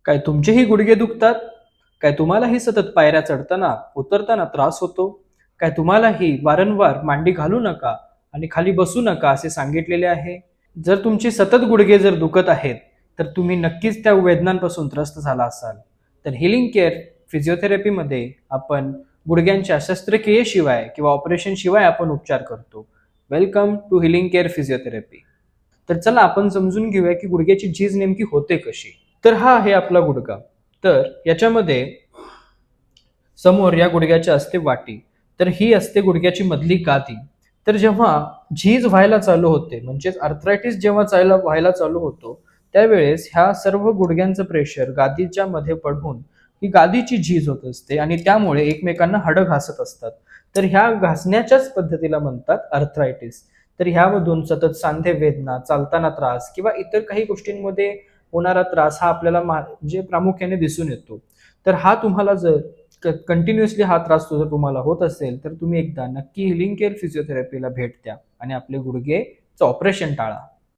काय तुमचेही गुडघे दुखतात? काय तुम्हालाही सतत पायऱ्या चढताना, उतरताना त्रास होतो? काय तुम्हालाही वारंवार मांडी घालू नका आणि खाली बसू नका असे सांगितलेले आहे? जर तुमचे सतत गुडघे जर दुखत आहेत, तर तुम्ही नक्कीच त्या वेदनांपासून त्रस्त झाला असाल. तर हिलिंग केअर फिजिओथेरपीमध्ये आपण गुडघ्यांच्या शस्त्रक्रियेशिवाय किंवा ऑपरेशन शिवाय आपण उपचार करतो. Welcome to healing care physiotherapy. तर चला आपण समजून घेऊया की गुडघ्याची झीज नेमकी होते कशी. तर हा आहे आपला गुडघा. तर याच्यामध्ये समोर या गुडघ्याच्या असते वाटी. तर ही असते गुडघ्याची मधली गादी. तर जेव्हा झीज व्हायला चालू होते, म्हणजेच आर्थरायटिस जेव्हा व्हायला चालू होतो, त्यावेळेस ह्या सर्व गुडघ्यांचं प्रेशर गादीच्या मध्ये पडून ही गादीची झीज होत असते आणि त्यामुळे एकमेकांना हाडं घासत असतात. तर ह्या घासण्याच्याच पद्धतीला म्हणतात आर्थरायटिस. तर ह्यामधून सतत सांधे वेदना, चालताना त्रास किंवा इतर काही गोष्टींमध्ये होणारा त्रास हा आपल्याला म्हणजे प्रामुख्याने दिसून येतो. तर हा तुम्हाला जर कंटिन्युअसली हा त्रास जर तुम्हाला होत असेल, तर तुम्ही एकदा नक्की हिलिंग केअर फिजिओथेरपीला भेट द्या आणि आपले गुडघेचं ऑपरेशन टाळा.